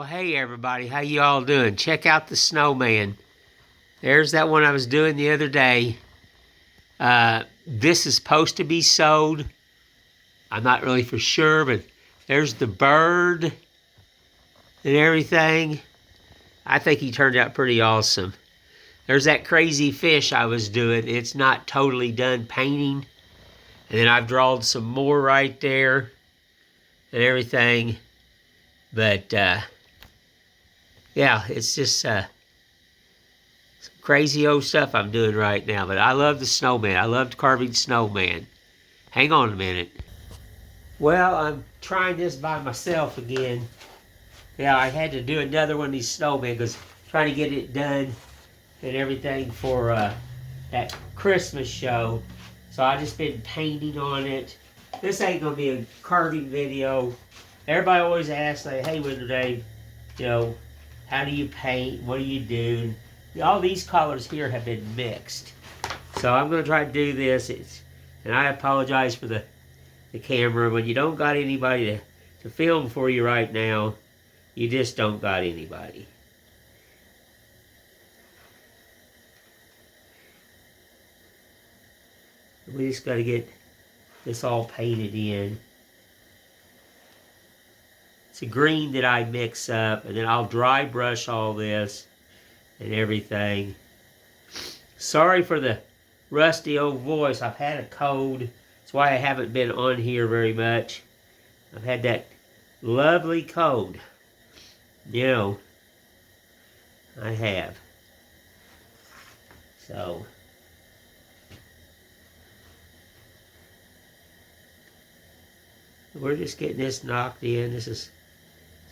Well, hey everybody, how you all doing? Check out the snowman. There's that one I was doing the other day. This is supposed to be sold. I'm not really for sure, but there's the bird and everything. I think he turned out pretty awesome. There's that crazy fish I was doing. It's not totally done painting. And then I've drawn some more right there and everything. But yeah, it's just some crazy old stuff I'm doing right now. But I love the snowman. I loved carving snowman. Hang on a minute. Well, I'm trying this by myself again. Yeah, I had to do another one of these snowmen because trying to get it done and everything for that Christmas show. So I just been painting on it. This ain't gonna be a carving video. Everybody always asks, like, hey, Winter Dave, you know, how do you paint? What do you do? All these colors here have been mixed. So I'm gonna try to do this. And I apologize for the camera. When you don't got anybody to film for you right now, you just don't got anybody. We just got to get this all painted in. It's a green that I mix up, and then I'll dry brush all this and everything. Sorry for the rusty old voice. I've had a cold. That's why I haven't been on here very much. I've had that lovely cold. You know, I have. So we're just getting this knocked in. This is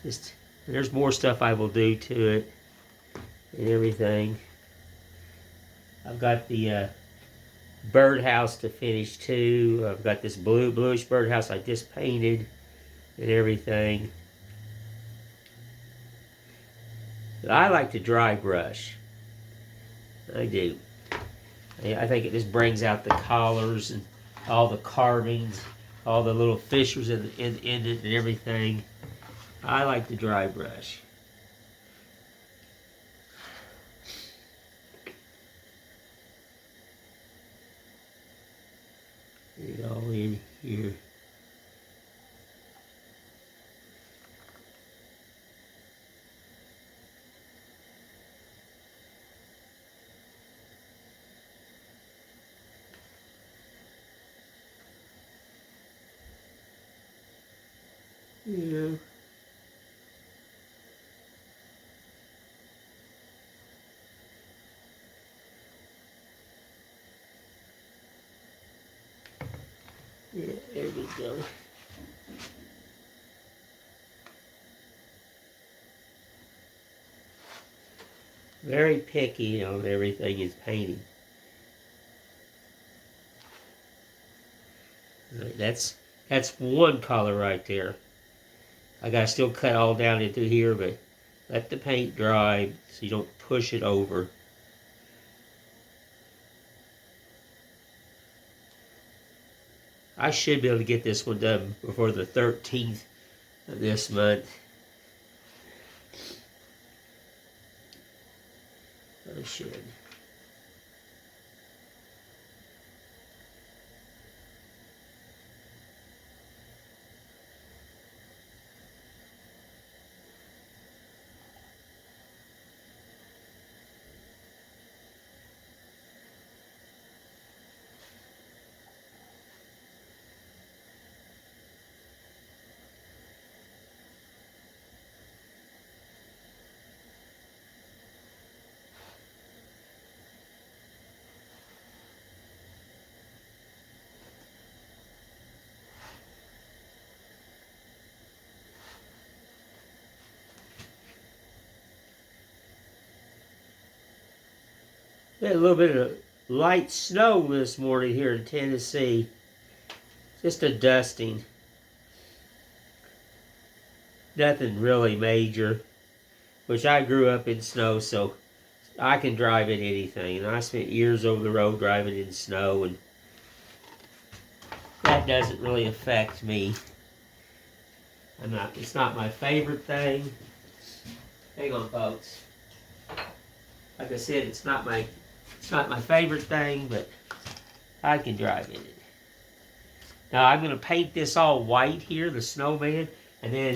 just, there's more stuff I will do to it and everything. I've got the birdhouse to finish too. I've got this bluish birdhouse I just painted and everything. But I like to dry brush. I do. I think it just brings out the collars and all the carvings, all the little fissures in it and everything. I like to dry brush. Get it all in here. Yeah. Yeah, there we go. Very picky on everything is painting. Right, that's one color right there. I gotta still cut all down into here, but let the paint dry so you don't push it over. I should be able to get this one done before the 13th of this month. I should. We had a little bit of light snow this morning here in Tennessee. Just a dusting. Nothing really major. Which I grew up in snow, so I can drive in anything. And I spent years over the road driving in snow, and that doesn't really affect me. It's not my favorite thing, Hang on, folks. Like I said, it's not my favorite thing, but I can drive in it. Now I'm going to paint this all white here, the snowman, and then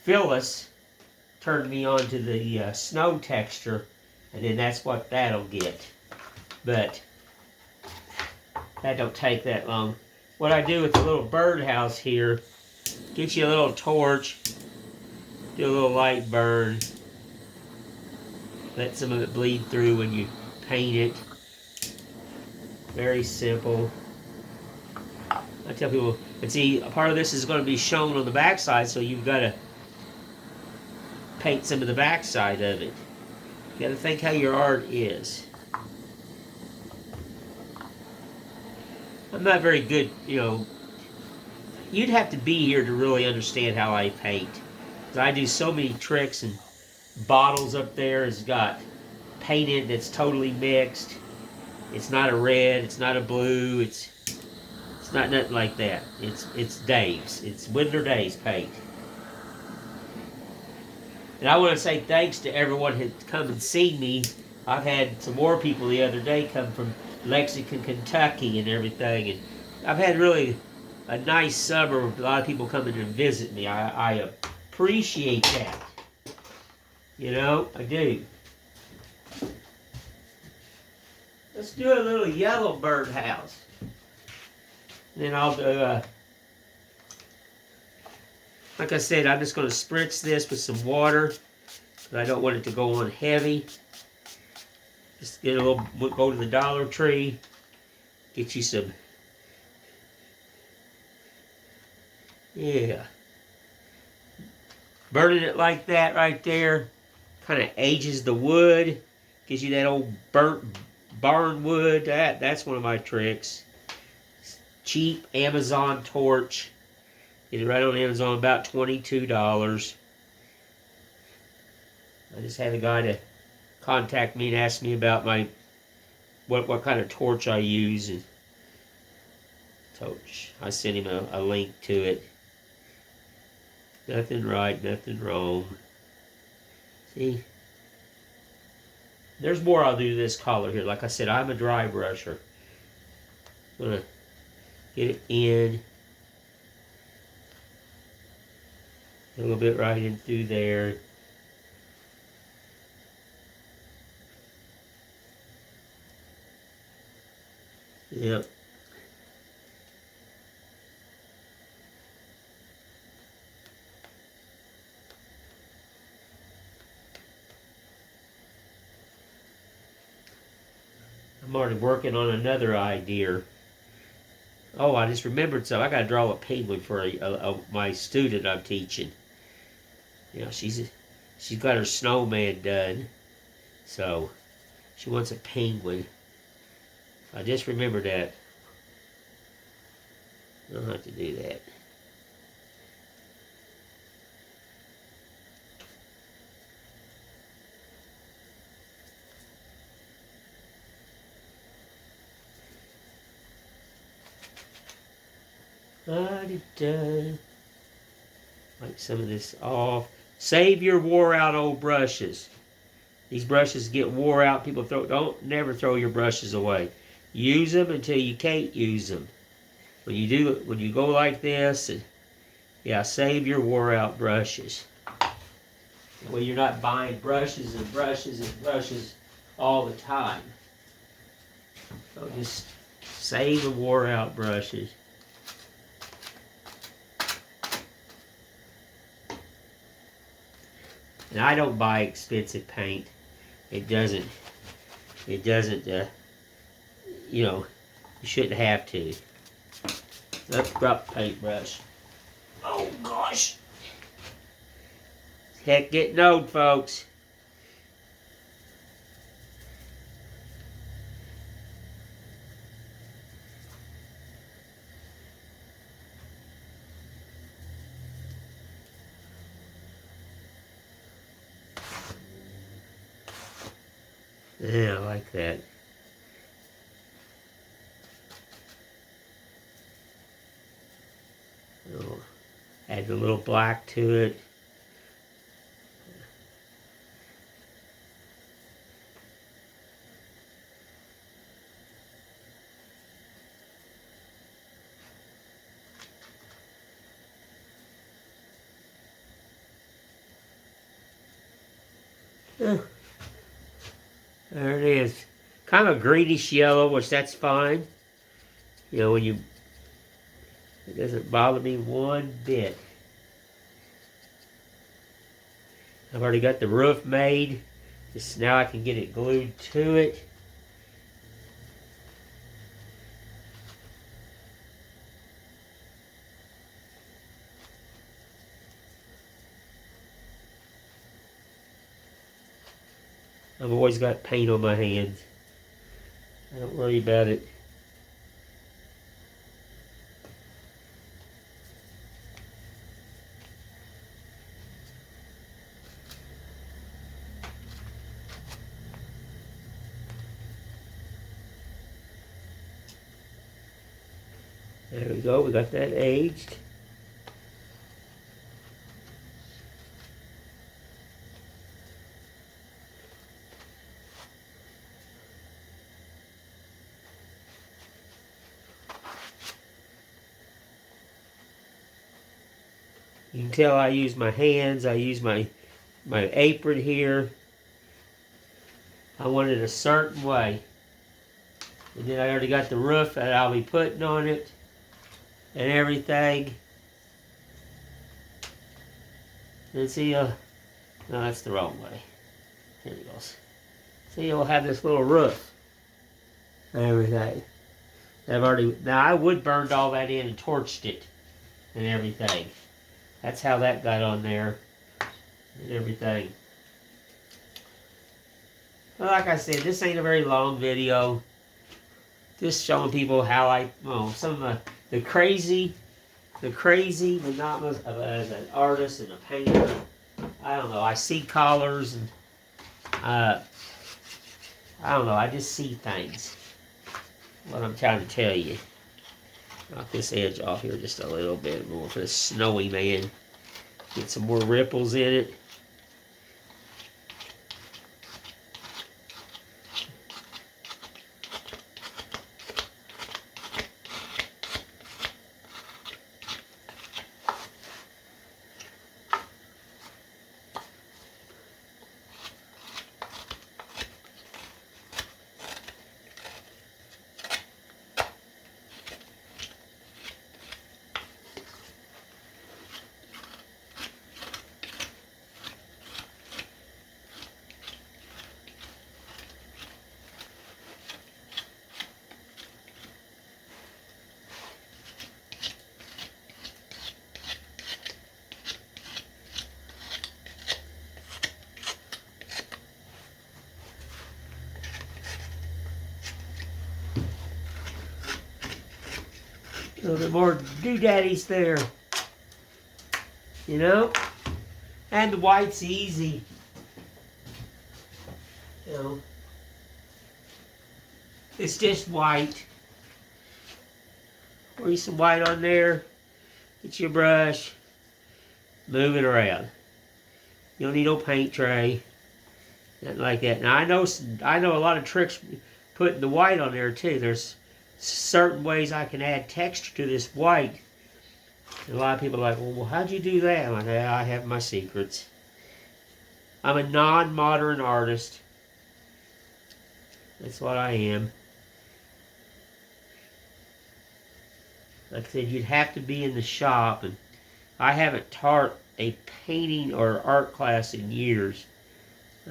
Phyllis turned me on to the snow texture, and then that's what that'll get. But that don't take that long. What I do with the little birdhouse here, get you a little torch, do a little light burn, let some of it bleed through when you paint it. Very simple. I tell people, and see, a part of this is going to be shown on the backside, so you've got to paint some of the backside of it. You got to think how your art is. I'm not very good, you know. You'd have to be here to really understand how I paint. Because I do so many tricks, and bottles up there has got paint in that's totally mixed. It's not a red, it's not a blue, it's not nothing like that. It's Dave's. It's Winter Dave's paint. And I want to say thanks to everyone who come and seen me. I've had some more people the other day come from Lexington, Kentucky and everything. And I've had really a nice summer with a lot of people coming and visit me. I appreciate that. You know, I do. Let's do a little yellow birdhouse. Then I'll do, like I said, I'm just going to spritz this with some water. But I don't want it to go on heavy. Just get a little, go to the Dollar Tree, get you some, yeah. Burning it like that right there kind of ages the wood, gives you that old burnt barn wood. That's one of my tricks. Cheap Amazon torch. Get it right on Amazon, about $22. I just had a guy to contact me and ask me about my what kind of torch I use, and torch. I sent him a link to it. Nothing right, nothing wrong. See? There's more I'll do to this color here. Like I said, I'm a dry brusher. I'm gonna get it in. A little bit right in through there. Yep. I'm already working on another idea. Oh, I just remembered something. I got to draw a penguin for my student I'm teaching. You know, she's got her snowman done, so she wants a penguin. I just remembered that. I'll have to do that. Wipe some of this off. Save your wore out old brushes. These brushes get wore out. People never throw your brushes away. Use them until you can't use them. When you go like this, and yeah, save your wore out brushes. That way you're not buying brushes and brushes and brushes all the time. So just save the wore out brushes. And I don't buy expensive paint. It doesn't, you know, you shouldn't have to. Let's drop the paintbrush. Oh gosh. Heck, getting old, folks. Yeah, I like that. Add a little black to it. Uh, There it is. Kind of a greenish yellow, which that's fine. You know, it doesn't bother me one bit. I've already got the roof made. Just now I can get it glued to it. I've always got paint on my hands. I don't worry about it. There we go, we got that aged. You can tell I use my hands, I use my apron here. I want it a certain way. And then I already got the roof that I'll be putting on it and everything. And see, no, that's the wrong way. Here it goes. See, you'll have this little roof and everything. Now I would burned all that in and torched it and everything. That's how that got on there and everything. Well, like I said, this ain't a very long video. Just showing people how some of the crazy monotonous as an artist and a painter. I don't know. I see colors and I don't know. I just see things. What I'm trying to tell you. Knock this edge off here just a little bit more for the snowy man. Get some more ripples in it. A little bit more doodaddies there. You know? And the white's easy. You know? It's just white. Pour you some white on there. Get your brush. Move it around. You don't need no paint tray. Nothing like that. Now I know a lot of tricks putting the white on there too. There's certain ways I can add texture to this white. And a lot of people are like, well, how'd you do that? I'm like, I have my secrets. I'm a non-modern artist. That's what I am. Like I said, you'd have to be in the shop, and I haven't taught a painting or art class in years.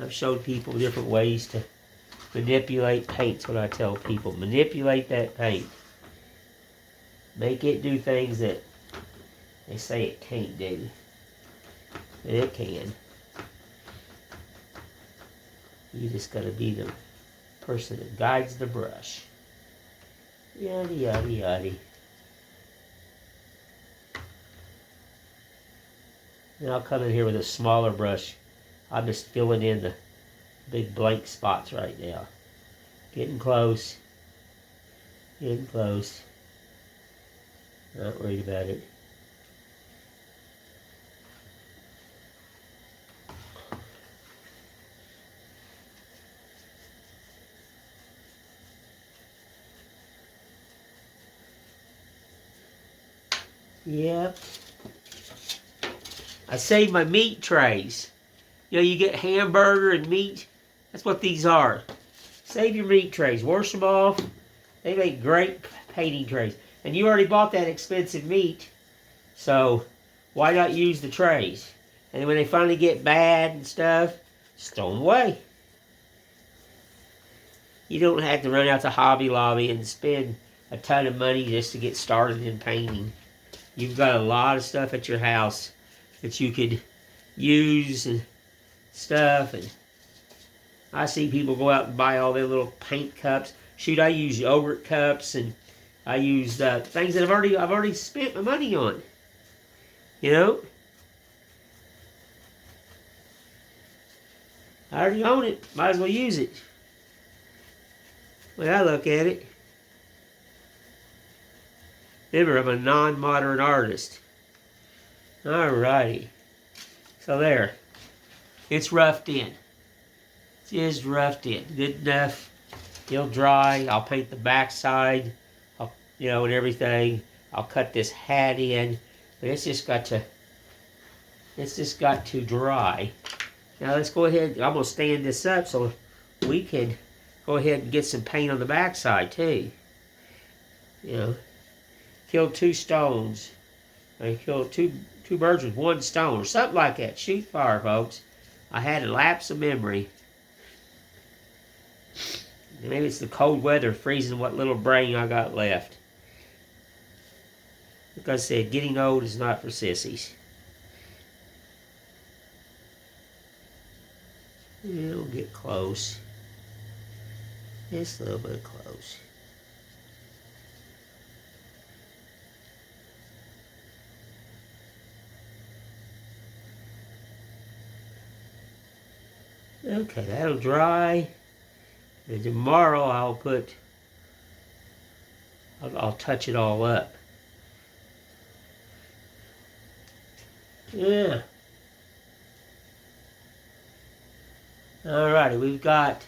I've showed people different ways to manipulate paint's what I tell people. Manipulate that paint. Make it do things that they say it can't do. And it can. You just gotta be the person that guides the brush. Yada yada yada. Now I'll come in here with a smaller brush. I'm just filling in the big blank spots right now. Getting close. Getting close. Not worried about it. Yep. I saved my meat trays. You know, you get hamburger and meat. That's what these are. Save your meat trays. Wash them off. They make great painting trays. And you already bought that expensive meat, so why not use the trays? And when they finally get bad and stuff, just throw them away. You don't have to run out to Hobby Lobby and spend a ton of money just to get started in painting. You've got a lot of stuff at your house that you could use and stuff. And I see people go out and buy all their little paint cups. Shoot, I use yogurt cups, and I use things that I've already spent my money on. You know, I already own it. Might as well use it. The way I look at it. Remember, I'm a non-modern artist. Alrighty. So there. It's roughed in. It is roughed in. Good enough. It'll dry. I'll paint the backside, and everything. I'll cut this hat in, but it's just got to dry. Now let's go ahead. I'm gonna stand this up so we can go ahead and get some paint on the backside too. Kill two stones. I killed two birds with one stone, or something like that. Shoot fire, folks. I had a lapse of memory. Maybe it's the cold weather freezing what little brain I got left. Like I said, getting old is not for sissies. It'll get close. Just a little bit close. Okay, that'll dry. And tomorrow I'll touch it all up. Yeah. Alrighty, we've got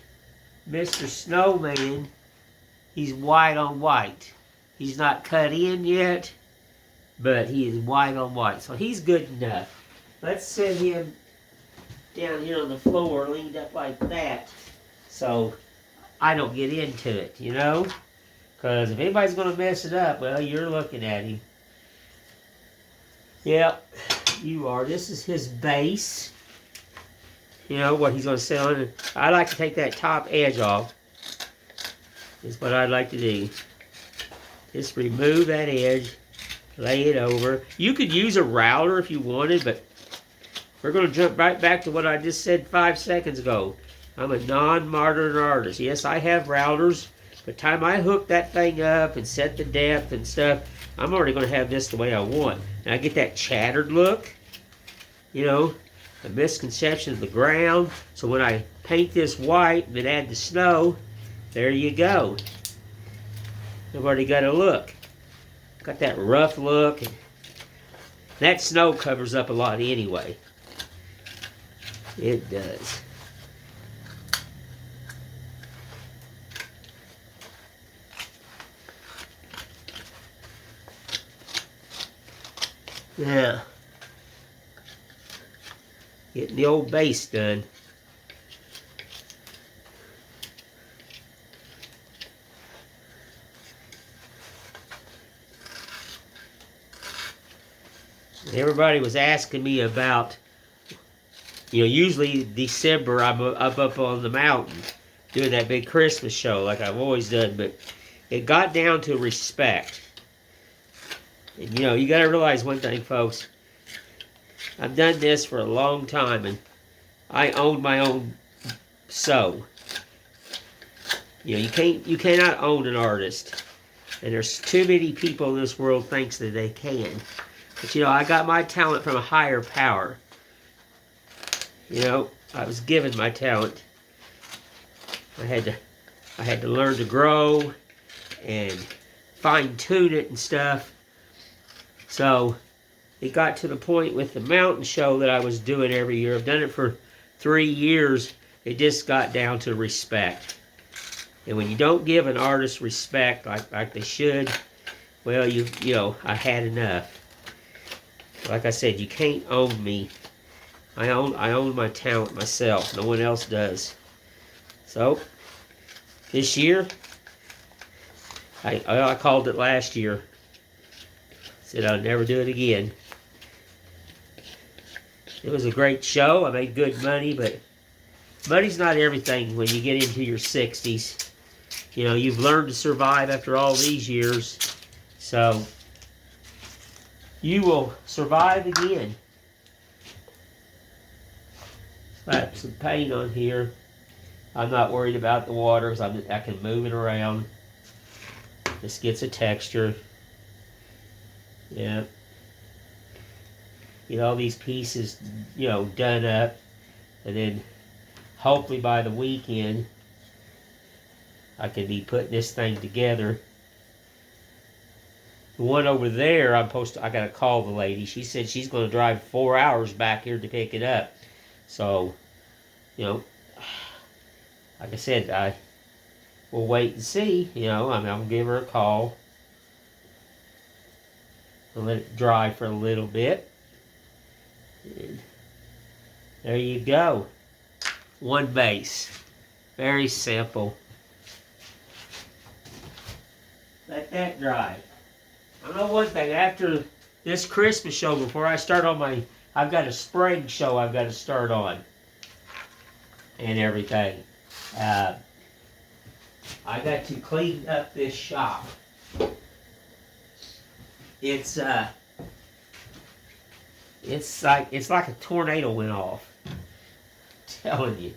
Mr. Snowman. He's white on white. He's not cut in yet, but he is white on white. So he's good enough. Let's set him down here on the floor, leaned up like that, so I don't get into it, Because if anybody's going to mess it up, well, you're looking at him. Yep, you are. This is his base. What he's going to sit on. I like to take that top edge off. Is what I'd like to do. Just remove that edge, lay it over. You could use a router if you wanted, but we're going to jump right back to what I just said 5 seconds ago. I'm a non-modern artist. Yes, I have routers. By the time I hook that thing up and set the depth and stuff, I'm already going to have this the way I want. And I get that chattered look, a misconception of the ground. So when I paint this white and then add the snow, there you go. I've already got a look. Got that rough look. And that snow covers up a lot anyway. It does. Now, getting the old base done. Everybody was asking me about, usually December I'm up on the mountain doing that big Christmas show like I've always done, but it got down to respect. And you got to realize one thing, folks. I've done this for a long time, and I own my own soul. You cannot own an artist, and there's too many people in this world thinks that they can. But I got my talent from a higher power. I was given my talent. I had to learn to grow and fine tune it and stuff. So it got to the point with the mountain show that I was doing every year. I've done it for 3 years. It just got down to respect. And when you don't give an artist respect like they should, well, I had enough. Like I said, you can't own me. I own my talent myself. No one else does. So this year, I called it last year. Said I'd never do it again. It was a great show. I made good money, but money's not everything when you get into your 60s. You know, you've learned to survive after all these years. So you will survive again. Slap some paint on here. I'm not worried about the water because I can move it around. This gets a texture. Yeah. Get all these pieces, you know, done up. And then hopefully by the weekend I can be putting this thing together. The one over there, I gotta call the lady. She said she's gonna drive 4 hours back here to pick it up. So, you know, like I said, I will wait and see. You know, I'm gonna give her a call and let it dry for a little bit. And there you go. One base. Very simple. Let that dry. I know one thing. After this Christmas show, before I start on I've got a spring show I've got to start on. And everything. I got to clean up this shop. It's like a tornado went off. I'm telling you,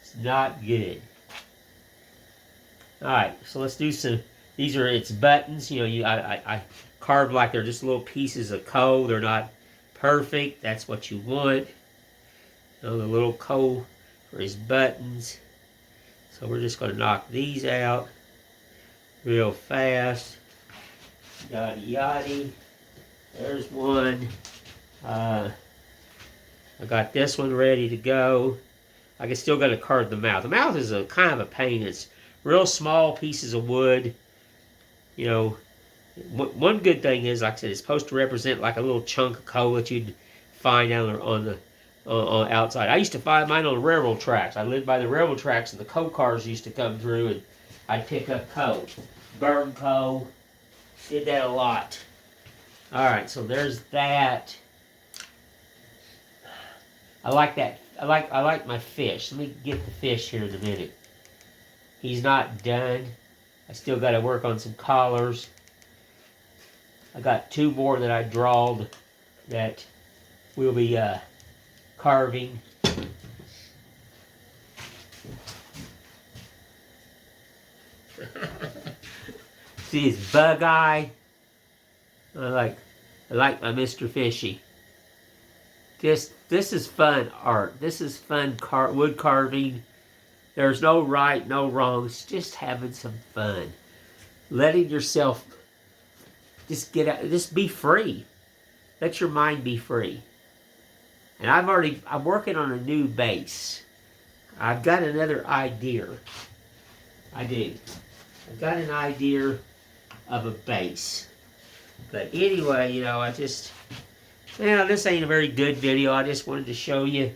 it's not good. All right, so let's do some. These are its buttons. You know, I carved like they're just little pieces of coal. They're not perfect. That's what you want. You know, the little coal for his buttons. So we're just going to knock these out real fast. Yada yada. There's one. I got this one ready to go. I can still got to carve the mouth. The mouth is a kind of a pain. It's real small pieces of wood. You know, one good thing is, like I said, it's supposed to represent like a little chunk of coal that you'd find down on the outside. I used to find mine on the railroad tracks. I lived by the railroad tracks, and the coal cars used to come through, and I'd pick up coal, burn coal. Did that a lot. All right, so there's that. I like that. I like my fish. Let me get the fish here in a minute. He's not done. I still got to work on some collars. I got 2 more that I drawed that we'll be carving. See his bug eye? I like my Mr. Fishy. This is fun art. This is fun wood carving. There's no right, no wrong. It's just having some fun. Letting yourself just get out, just be free. Let your mind be free. And I'm working on a new base. I've got another idea. I do. I've got an idea of a base. But anyway, you know, this ain't a very good video. I just wanted to show you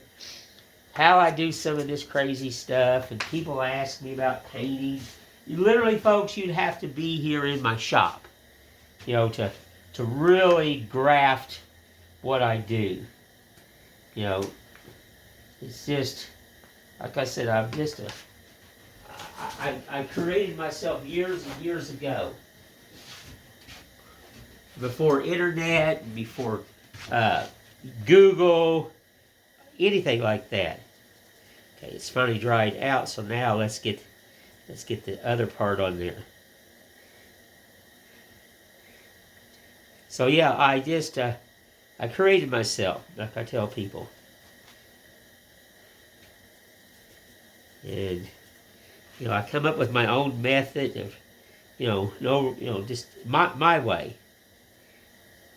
how I do some of this crazy stuff. And people ask me about painting. Literally, folks, you'd have to be here in my shop, you know, to really graft what I do. You know, it's just, like I said, I created myself years and years ago. Before internet, before Google, anything like that. Okay, it's finally dried out, so now let's get the other part on there. So yeah, I created myself, like I tell people. And you know, I come up with my own method of, just my way.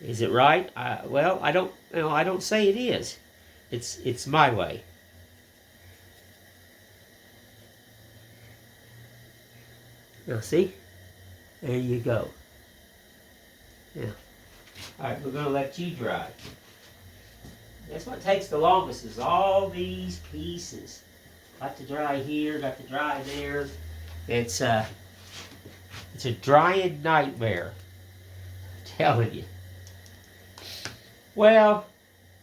Is it right? Well, I don't say it is. It's my way. Now see? There you go. Yeah. All right, we're going to let you dry. That's what takes the longest is all these pieces. Got to dry here, got to dry there. It's a drying nightmare. I'm telling you. Well,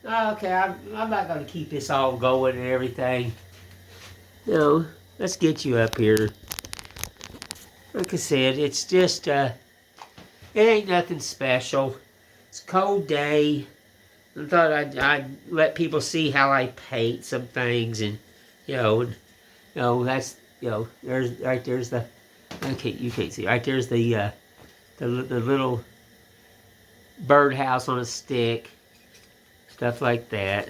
okay, I'm not going to keep this all going and everything. Let's get you up here. Like I said, it's just, it ain't nothing special. It's a cold day. I thought I'd let people see how I paint some things, and that's there's the, okay, you can't see, right there's the little birdhouse on a stick, stuff like that.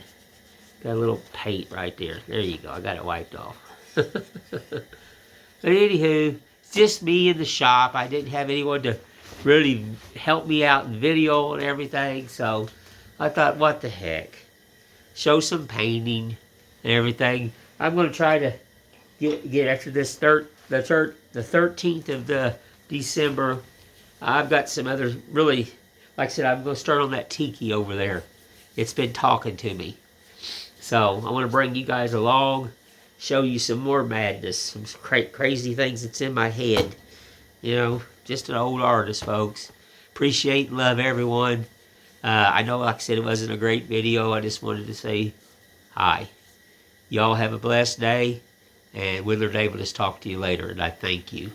Got a little paint right there. There you go. I got it wiped off. But anywho, it's just me in the shop. I didn't have anyone to really help me out in video and everything, so I thought, what the heck? Show some painting and everything. I'm going to try to get after this the 13th of December. I've got some other really, like I said, I'm going to start on that tiki over there. It's been talking to me. So I want to bring you guys along, show you some more madness, some crazy things that's in my head. Just an old artist, folks. Appreciate and love everyone. I know, like I said, it wasn't a great video. I just wanted to say hi. Y'all have a blessed day, and Willard Davis talk to you later, and I thank you.